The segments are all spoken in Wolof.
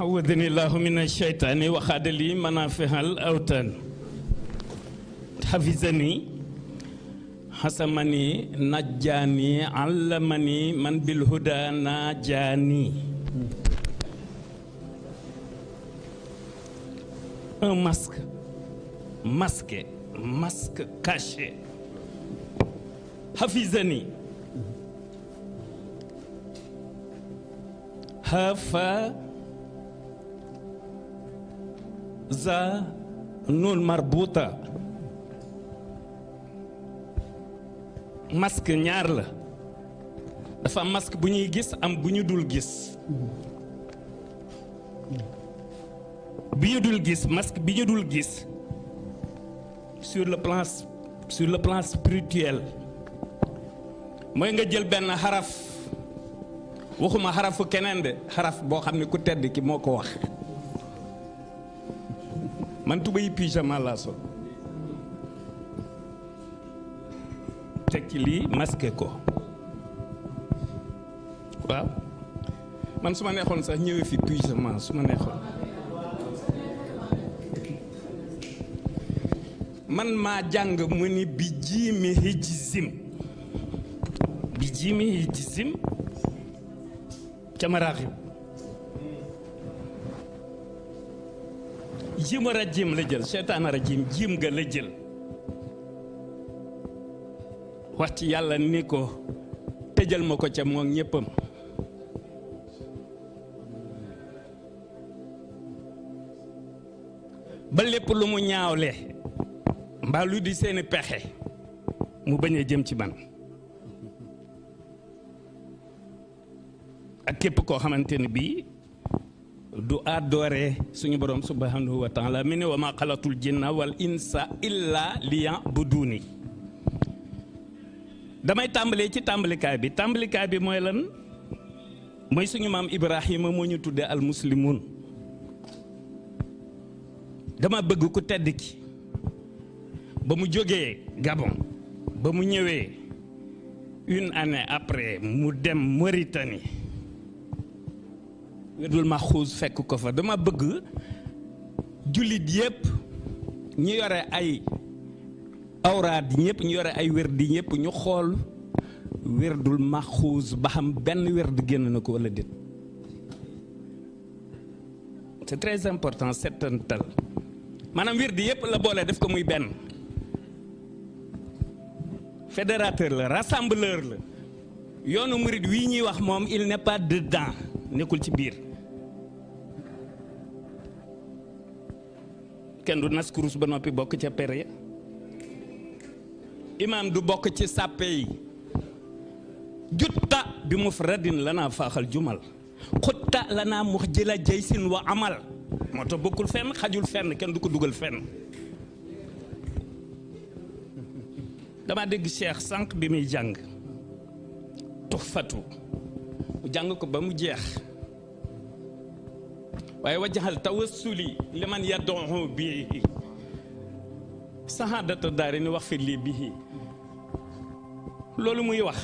حوذني الله من الشيطان وخاد لي منافع الأوتان حفظني حسمني نجاني علمني من بالهدى ناجاني. Un masque masqué, masque caché. حفظني hafa za nun marbuta. Masque ñaar la dafa am masque bu ñuy gis am bu ñu dul gis. bi ñu dul gis masque bi ñu dul gis sur le plan spirituel mooy nga jël benn xaraf waxuma xarafu keneen de xaraf boo xam ne ku tedd ki moo ko wax. man tubéy pyjama laa sol teg ci lii masqué ko waaw man su ma neexoon sax ñëwee fi pyjama su ma neexoon man maa jàng mu ni bi jiimi hijzim ca maraaxib jiim rajim la jël seytaan rajim jiim ga la jël wax ci yàlla ni ko tëjal ma ko ca moom ñéppam ba lépp lu mu ñaawle mbaa lu di seeni pexe mu bañ a jëm ci man ak képp koo xamante ni bii du adoore suñu borom subhanahu wa taala mi ne wa ma xalatul jinna wal insa illa liya'buduni. damay tàmbalee ci tàmbalikaay bi mooy lan mooy suñu maam Ibrahima moo ñu tuddee al muslimun. dama bëgg ku tedd ki ba mu jógee Gabon ba mu ñëwee une année après mu dem Mauritanie Werdul Maxuus fekk ko fa. dama bëgg jullit yépp ñu yore ay awraad ñëpp ñu yore ay werdi ñëpp ñu xool Werdul Maxuus ba xam benn werd génn na ko wala déet. c'est très important settantal maanaam werdi yëpp la boole def ko muy benn. fédérateur la rassembleur la yoonu murid wii ñuy wax moom il n'est pas dedans nekkul ci biir. kenn du nas kurus ba noppi bokk ca pere ya imaam du bokk ci sàppe yi jutta bi mufradin lanaa faaxal jumal xutta lanaa mux jëla jaysin wa amal moo tax bokkul fenn xajul fenn kenn du ko dugal fenn. dama dégg Cheikh sànq bi muy jàng Tuhfatu mu jàng ko ba mu jeex waaye wajaxal tawassuli liman yad'u bihi sahaadata daari ni wax fi lii bihi loolu muy wax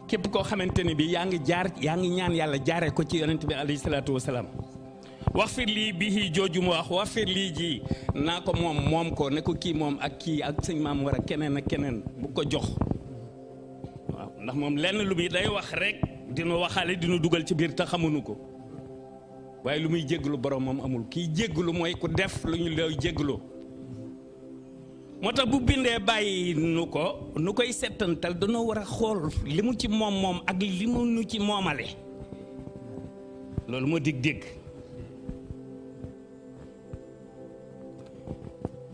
képp koo xamante ni bi yaa ngi ñaan yàlla jaaree ko ci yonent bi alayhi salaatu wasalaam wax fi lii bihi jooju mu wax fi lii ji naa ko moom ko ne ko kii moom ak kii ak sëñ maam war a keneen ak keneen bu ko jox waaw ndax moom lenn lu muy day wax rek dina waxaale dina dugal ci biir te xamuñu ko waaye lu muy jégglu borom moom amul kii jégglu mooy ku def lu ñu lay jégglu moo tax bu bindee bàyyi nu koy settantal danoo war a xool li mu ci moom ak li mu nu ci moomale loolu moo dégg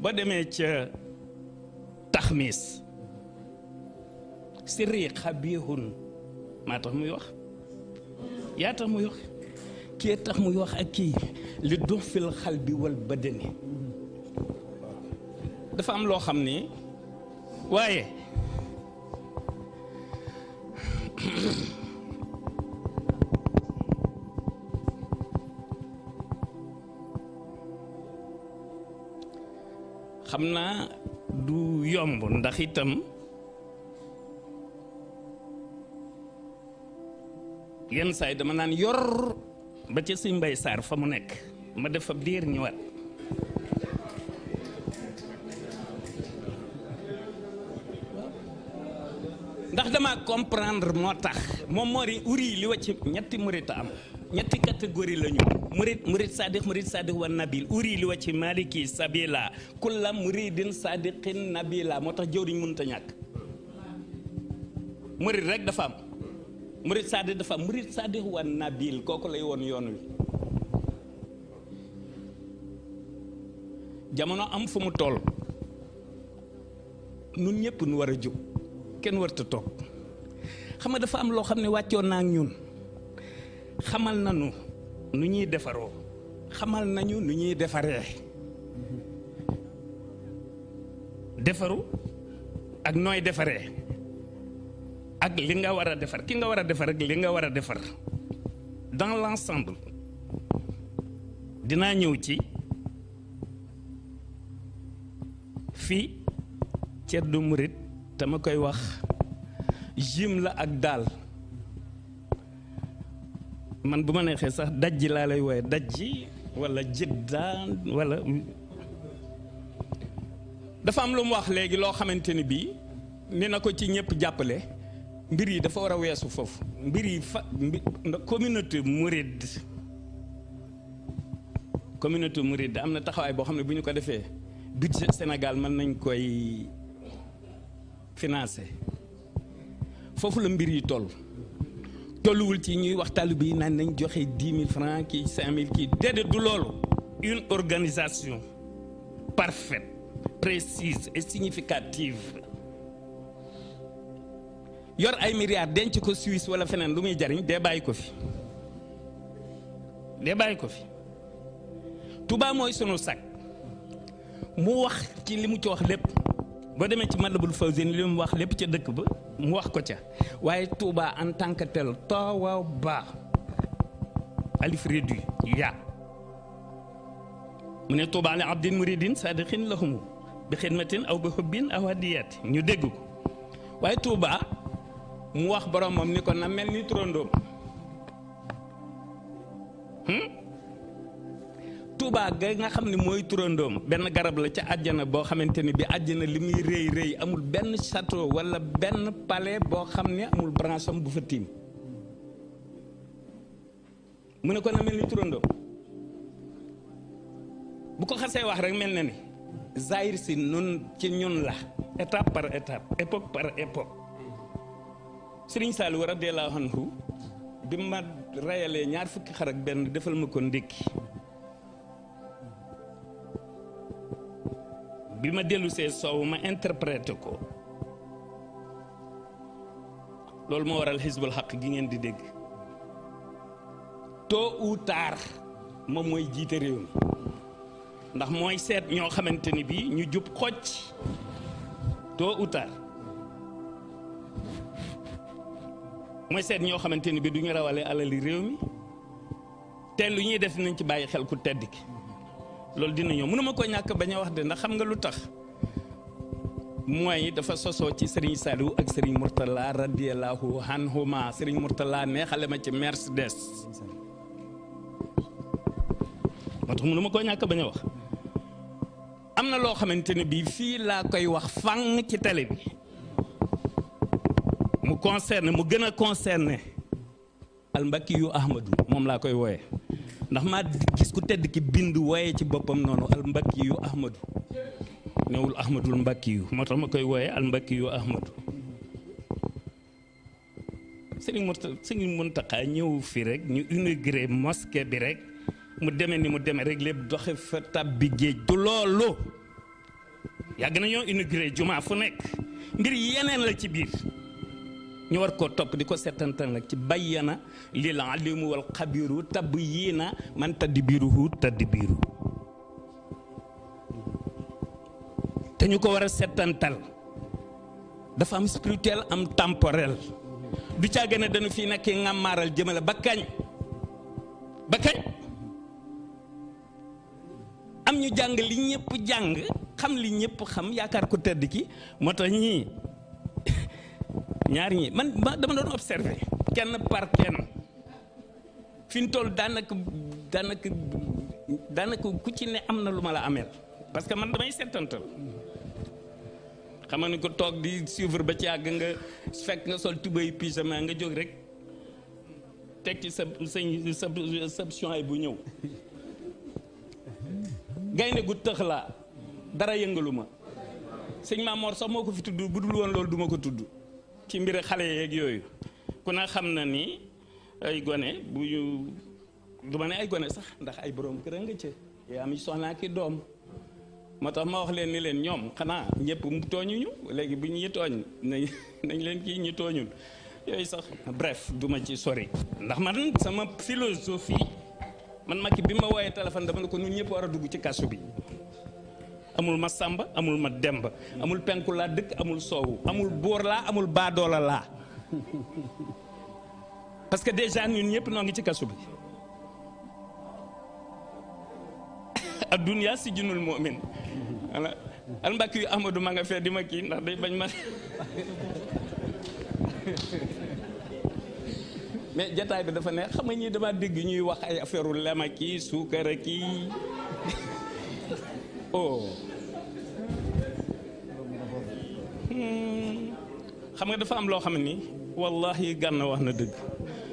ba demee ca taxmis sirri xabihun maa tax muy wax yaa tax muy wax kii tax muy wax ak kii li dox fil xal bi wal badani dafa am loo xam ni waaye xam naa du yomb ndax itam yenn saa yi dama naan yor ba ca Sëñ Mbay Saar fa mu nekk ma def fa diir ñëwaat ndax dama comprendre moo tax moom moo di uri li wacc ñetti murit am ñetti catégorie la ñu murit sadiq wa nabil uri li wacc maliki sabila kulla muridin sadiqin nabila moo tax jëwriñ mënut a ñàkk murit rek dafa am murit sadiq dafa am murit sadiq wa nabil kooku lay woon yoon wi jamono am fu mu toll nun ñëpp nu war a jóg kenn warta toog xam nga dafa am loo xam ne wàccoon naa ak ñun xamal nañu nu ñuy defaroo xamal nañu nu ñuy defaree defaru ak nooy defaree ak li nga war a defar ki nga war a defar ak li nga war a defar dans l'ensemble dinaa ñëw ci fii ceddu murit te ma koy wax jim la ak daal man bu ma neexee sax dajji laa lay wooye dajji wala jiddaan wala dafa am lu mu wax léegi loo xamante ni bii ni na ko ci ñëpp jàppale mbir yi dafa war a weesu foofu mbir yi communauté mouride am na taxawaay boo xam ne bu ñu ko defee budget Sénégal mën nañ koy financer foofu la mbir yi tolluwul ci ñuy wax taalibe yi naan nañ joxe 10 000 francs kii 5 000 kii déedéet du loolu une organisation parfaite précise et significative yor ay milliards denc ko Suisse wala feneen lu muy jariñ dee bàyyi ko fi Touba mooy sunu sac mu wax ci li mu ci wax lépp boo demee ci Matlabul Fawzayni li mu wax lépp ca dëkk ba mu wax ko ca waaye Touba en tant que tel toowa ba alif réduit yaa mu ne Touba li abdin muridin sadiqin lahumu bi xidmatin aw bi hubbin aw hadiyati ñu dégg ko waaye Touba mu wax boromam ni ko na mel ni turandoom Touba ga nga xam ne mooy turandoom benn garab la ca àjjana boo xamante ni bi àjjana li muy rëy rëy amul benn château wala benn palais boo xam ne amul branche am bu fa tiim mu ne ko na mel ni turandoom bu ko xasee wax rek mel na ni zahir si nun ci ñun la étape par étape époque par époque Sëriñ Saliou radiyallahu anhu bi ma rayalee 20 xar ak benn defal ma ko ndékki bi ma dellu see soow ma interprété ko loolu moo waral xisbul xaq gi ngeen di dégg tôt ou tard moom mooy jiite réew mi ndax mooy seet ñoo xamante ni bii ñu jub xocc tôt ou tard mooy seet ñoo xamante ni bii du ñu rawale alali réew mi te lu ñuy def nañ ci bàyyi xel ku tedd ki loolu dina ñëw mënuma ko ñàkk bañ a wax de ndax xam nga lu tax mooy dafa sosoo ci Serigne Saliou ak Serigne Mourtala radiyallahu anhuma Serigne Mourtala neexale ma ci Mercedes moo tax mënuma ko ñàkk bañ a wax am na loo xamante ne bii fii laa koy wax fang ci télé bi mu concerné mu gën a concerné almbakki yu Ahmadou moom laa koy wooye ndax maa gis ku tedd ki bind wooye ci boppam noonu almbakki yu Ahmadou newul Ahmadul mbakki yu moo tax ma koy wooye almbakki yu Ahmadou Sëriñ Muntaxa ñëw fi rek ñu inauguré mosquée bi rek mu demee ni mu demee rek lépp doxe fa tabbi géej du loolu yàgg na ñoo inauguré jumaa fu nekk mbir yeneen la ci biir ñu war koo topp di ko settantal nag ci bayyana lil alimu wal xabiru tabb yii na man tadbiruhu tadbiru te ñu ko war a settantal dafa am spirituel am temporel du caa ne dañu fii nekk ngàmmaaral jëmale ba kañ am ñu jàng li ñëpp jàng xam li ñëpp xam yaakaar ko tedd ki moo tax ñii ñaar ñi man dama doon observé kenn par kenn fi ñu toll daanaka ku ci ne am na lu ma la ameel parce que man damay settantal xam nga ni ko toog di suivre ba ci àgg nga fekk nga sol tubéy pyjama nga jóg rek teg ci sa ay bu ñëw gaynde gu tëx laa dara yëngalu ma sëñ Mamor sax moo ko fi tudd bu dul woon loolu duma ko tudd ci mbiri xale yeeg yooyu ku na xam na ni ay gone bu ñu du ma ne ay gone sax ndax ay borom kër nga ca yaa am soxnaa ki doom moo tax ma wax leen ni leen ñoom xanaa ñëpp mu tooñuñu léegi bu ñu tooñ nañ leen kii ñu tooñul yooyu sax bref duma ci sori ndax man sama philosophie man Macky bi ma wooyee téléphone dama ne ko ñun ñëpp war a dugg ci kasu bi amul ma sàmba amul ma demba amul penku laa dëkk amul soowu amul boor laa amul baadoola laa parce que déjà ñun ñëpp noo ngi ci kasu bi adduniya si junul mu'min voilà al mbàkk yu Amadou ma nga fee di ma kii ndax day bañ ma mais jataay bi dafa neex xam nga ñii dama dégg ñuy wax ay affaire u lema kii suukara kii oh xam nga dafa am loo xam ni wallahi Gana wax na dëgg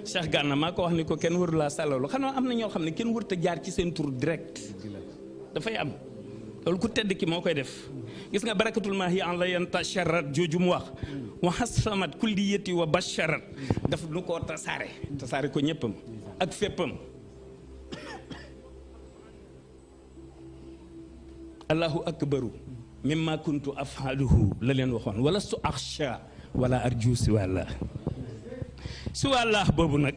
Cheikh Gana maa ko wax ni ko kenn wër laa sàllalu xanaa am na ñoo xam ne kenn wër te jaar ci seen tur direct dafay am loolu ku tedd ki moo koy def gis nga barakatul maahi an la yan tasharat jooju mu wax wa hasamat kulliyati wa basharat daf nu koo tasaare ko ñëppam ak féppam allahu akbaru mimma kuntu afhaluhu la leen waxoon wala su axsha wala arju si wàlla si wàlla boobu nag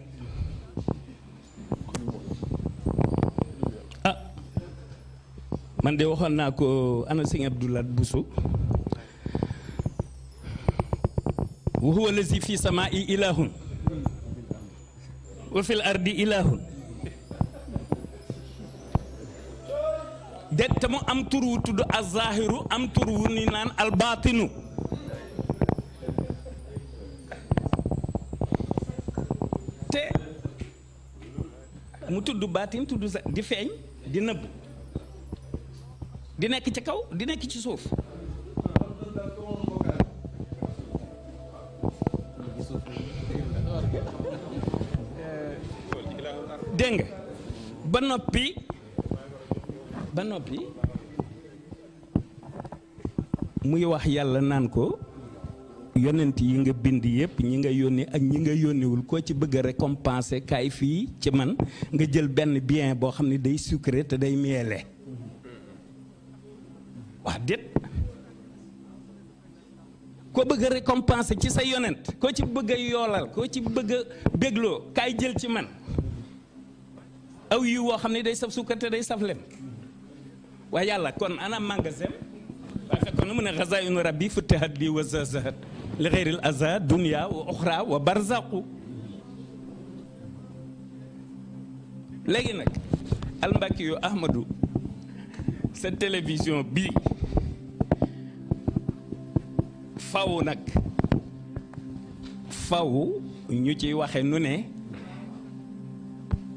man de waxoon naa ko ana sëñ Abdoulaye Bousso wa huwa lazi fi samaa'i ilahun wa fil ardi ilahun det te mu am tur wu tudd az-zahiru am tur wu ni naan al-batinu te mu tudd baatin tudd di feeñ di nëbb di nekk ci kaw di nekk ci suuf dégg nga ba noppi muy wax yàlla naan ko yonent yi nga bind yëpp ñi nga yónni ak ñi nga yónniwul koo ci bëgg a récompenser kaay fii ci man nga jël benn bien boo xam ne day sucré te day miellé wax déet koo bëgg a récompenser ci sa yonent koo ci bëgg a yoolal koo ci bëgg a bégloo kaay jël ci man aw yi woo xam ne day saf suukar te day saf lem waaye yàlla kon ana magasin waaye fekkoon na mu ne xazaa'inu rabbi futihat lii wa zazahat li xeyril aza dunya wa oxra wa barzaqu léegi nag almbaki yu Ahmadou sa télévision bi faw nag faw ñu ciy waxe nu ne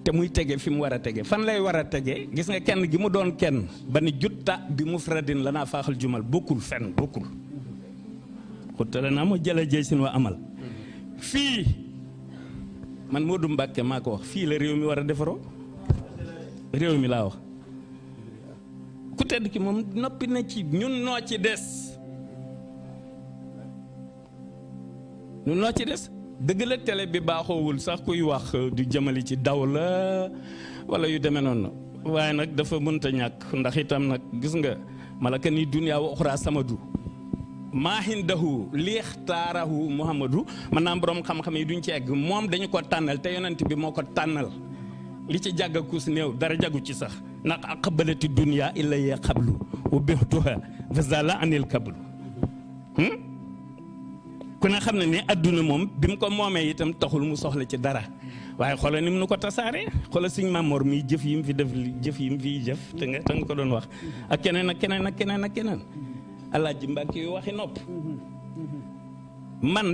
te muy tege fi mu war a tege fan lay war a tege gis nga kenn gi mu doon kenn ba ni jutta bi mufradin lanaa faaxal jumal bokkul fenn bokkul xuttale naa ma jëla jëy sin wa amal fii man Modou Mbacke maa ko wax fii la réew mi war a defaroo réew mi laa wax ku tedd ki moom noppi na ci ñun noo ci des ñun noo ci des dëgg la télé bi baaxoowul sax kuy wax di jëmali ci daw la wala yu demee noonu waaye nag dafa mënta ñàkk ndax itam nag gis nga malaka ni dunya wa uxra samadu maahindahu liixtaarahu muhammadu maanaam borom xam-xam yi duñ ci egg moom dañu ko tànnal te yonent bi moo ko tànnal li ci jàgg kus néew dara jagu ci sax ndax aqbalati dunya illa ya xablu wa bixtuha fazala anil kablu ku ne xam ne ni adduna moom bi mu ko moomee itam taxul mu soxla ci dara waaye xoolal ni mu nu ko tasaare xoolal Sëñ Mamor mi jëf yi mu fi def jëf yi mu fiy jëf te nga ko doon wax ak keneen ak keneen ak keneen ak keneen Alaaji Mbàkke yu waxi nopp man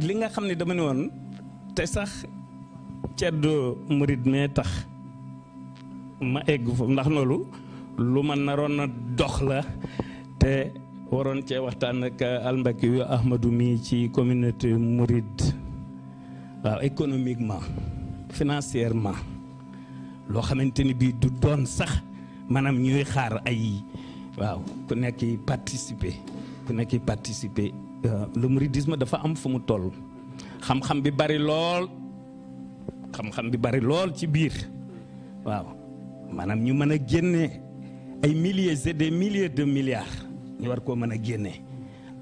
li nga xam ne dama ne woon te sax ceddo murid mee tax ma egg foofu ndax loolu lu ma naroon a dox la te waroon cee waxtaan ak almbaki yu Ahmadou mi ci communauté mouride waaw économiquement financièrement loo xamante ni bii du doon sax maanaam ñuy xaar ay waaw ku nekk participer le mouridisme dafa am fu mu toll xam-xam bi bari lool ci biir waaw maanaam ñu mën a génne ay milliers et des milliers de milliards ñu war koo mën a génne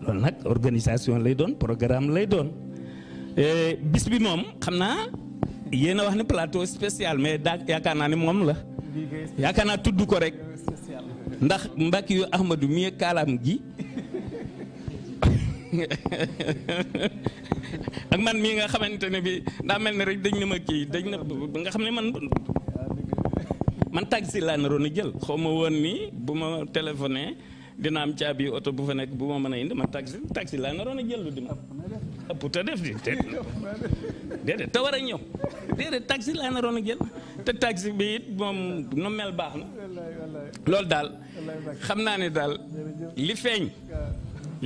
loolu nag organisation lay doon programme lay doon bis bi moom xam naa yéen a wax ne plateau spécial mais yaakaar naa ne moom la yaakaar naa tudd ko rek ndax mbakki yu Ahmadou mi kaalaam gi ak man mii nga xamante ne bi daa mel ne rek dañ ne ma kii dañ na nga xam ne man taxi laa naroon a jël xaw ma woon ni bu ma téléphoné dina am caabi oto bu fa nekk bu ma mën a indi ma taxi laa naroon a jël lu dim ëpp te def di déedéet te war a ñëw déedéet taxi laa naroon a jël te taxi bi it moom nu mel baax na loolu daal xam naa ne daal li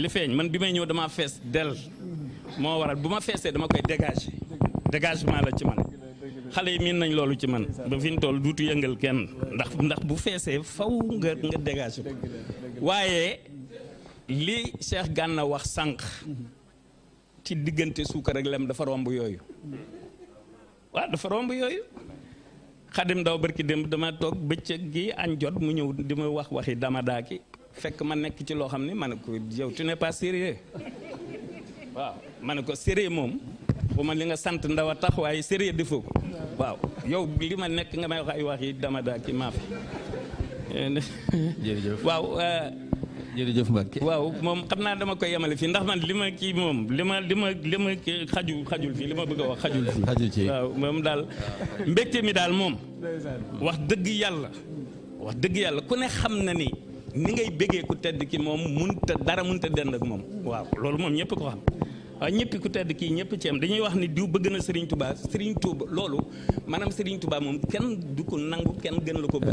feeñ man bi may ñëw damaa fees del moo waral bu ma feesee dama koy dégagement la ci man xale yi miin nañ loolu ci man ba fi ñu toll duutu yëngal kenn ndax bu feesee faw nga dégagé ko waaye li Cheikh Gana wax sànq ci diggante suukar ak lem dafa romb yooyu waaw dafa romb yooyu Xadim Ndaw barki démb dama toog bëccëg gi añ jot mu ñëw di ma wax waxi dama daaki fekk ma nekk ci loo xam ne ma ne ko yow tu n'es pas sérieux waaw ma ne ko sérieux moom bu ma li nga sant ndaw a tax waaye sérieux defoo ko waaw yow li ma nekk nga may wax ay wax yi dama daaki maaf jërëjëf waaw jërëjëf Mbacke waaw moom xam naa dama koy yemale fii ndax man li ma kii moom li ma xajul fii li ma bëgg a wax xajul fii waaw moom daal mbégte mi daal moom wax dëgg yàlla ku ne xam na ni ngay bëggee ku tedd ki moom dara munta dend ak moom waaw loolu moom ñëpp ko xam waaw ñëpp ku tedd kii ñëpp ci am dañuy wax ni diw bëgg na Serigne Touba loolu maanaam Serigne Touba moom kenn du ko nangu kenn gën la ko bëgg